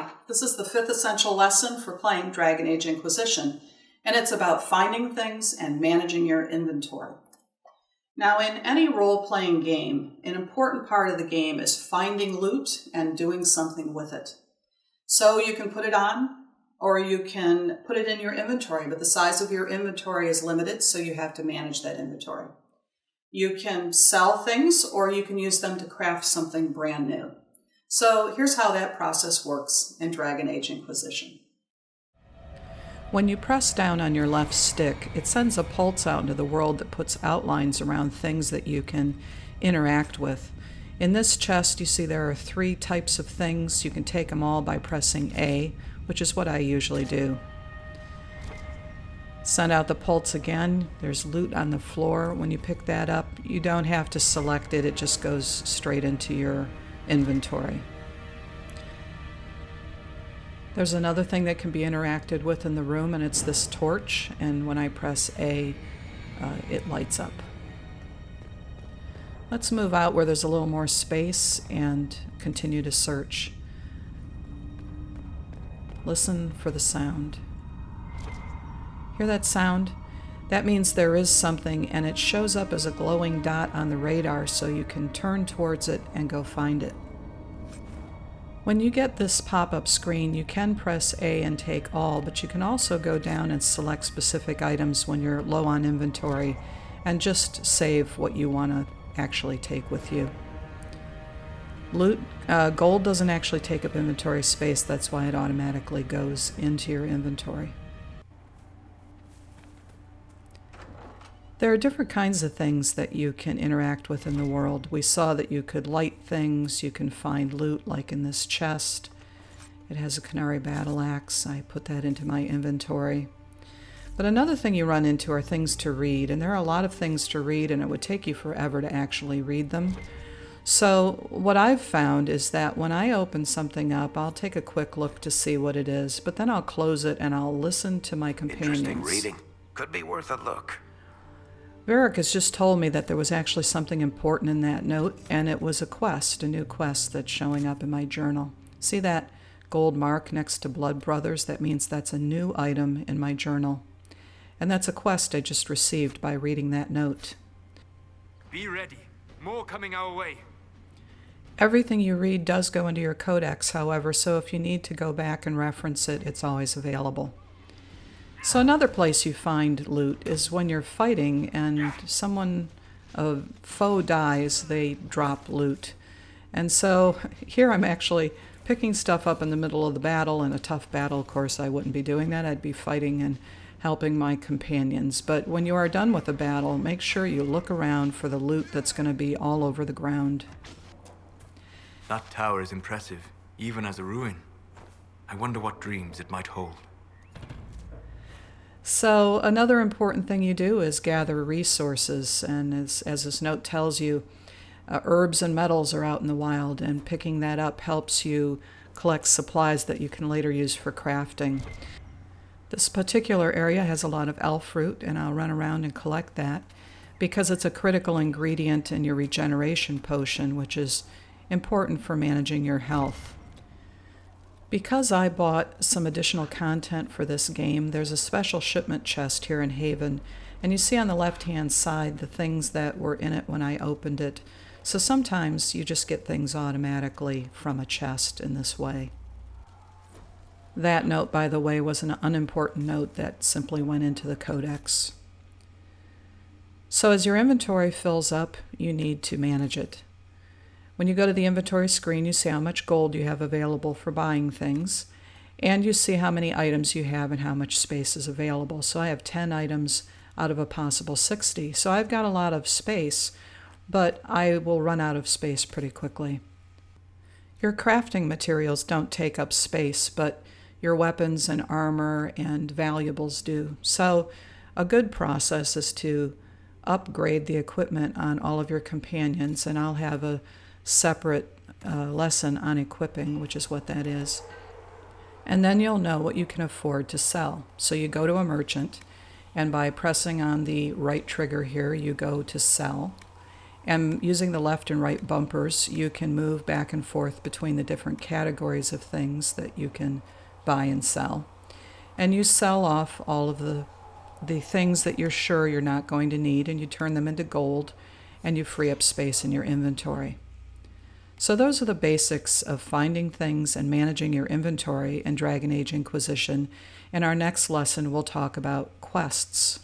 Hi, this is the 5th essential lesson for playing Dragon Age Inquisition, and it's about finding things and managing your inventory. Now, in any role-playing game, an important part of the game is finding loot and doing something with it. So you can put it on, or you can put it in your inventory, but the size of your inventory is limited, so you have to manage that inventory. You can sell things, or you can use them to craft something brand new. So here's how that process works in Dragon Age Inquisition. When you press down on your left stick, it sends a pulse out into the world that puts outlines around things that you can interact with. In this chest, you see there are 3 types of things. You can take them all by pressing A, which is what I usually do. Send out the pulse again. There's loot on the floor. When you pick that up, you don't have to select it. It just goes straight into your inventory. There's another thing that can be interacted with in the room, and it's this torch, and when I press A, it lights up. Let's move out where there's a little more space and continue to search. Listen for the sound. Hear that sound? That means there is something, and it shows up as a glowing dot on the radar, so you can turn towards it and go find it. When you get this pop-up screen, you can press A and take all, but you can also go down and select specific items when you're low on inventory and just save what you want to actually take with you. Gold doesn't actually take up inventory space, that's why it automatically goes into your inventory. There are different kinds of things that you can interact with in the world. We saw that you could light things, you can find loot, like in this chest. It has a Canary battle axe. I put that into my inventory. But another thing you run into are things to read, and there are a lot of things to read, and it would take you forever to actually read them. So what I've found is that when I open something up, I'll take a quick look to see what it is, but then I'll close it and I'll listen to my companions. Interesting reading. Could be worth a look. Varric has just told me that there was actually something important in that note, and it was a quest, a new quest that's showing up in my journal. See that gold mark next to Blood Brothers? That means that's a new item in my journal. And that's a quest I just received by reading that note. Be ready. More coming our way. Everything you read does go into your codex, however, so if you need to go back and reference it, it's always available. So another place you find loot is when you're fighting and a foe dies, they drop loot. And so here I'm actually picking stuff up in the middle of the battle. In a tough battle, of course, I wouldn't be doing that. I'd be fighting and helping my companions. But when you are done with the battle, make sure you look around for the loot that's going to be all over the ground. That tower is impressive, even as a ruin. I wonder what dreams it might hold. So another important thing you do is gather resources, and as this note tells you, herbs and metals are out in the wild, and picking that up helps you collect supplies that you can later use for crafting. This particular area has a lot of elf fruit, and I'll run around and collect that because it's a critical ingredient in your regeneration potion, which is important for managing your health. Because I bought some additional content for this game, there's a special shipment chest here in Haven, and you see on the left-hand side the things that were in it when I opened it. So sometimes you just get things automatically from a chest in this way. That note, by the way, was an unimportant note that simply went into the codex. So as your inventory fills up, you need to manage it. When you go to the inventory screen, you see how much gold you have available for buying things, and you see how many items you have and how much space is available. So I have 10 items out of a possible 60. So I've got a lot of space, but I will run out of space pretty quickly. Your crafting materials don't take up space, but your weapons and armor and valuables do. So a good process is to upgrade the equipment on all of your companions, and I'll have a separate lesson on equipping, which is what that is. And then you'll know what you can afford to sell. So you go to a merchant, and by pressing on the right trigger here, you go to sell, And using the left and right bumpers, you can move back and forth between the different categories of things that you can buy and sell. And you sell off all of the things that you're sure you're not going to need, and you turn them into gold, and you free up space in your inventory. So those are the basics of finding things and managing your inventory in Dragon Age Inquisition. In our next lesson, we'll talk about quests.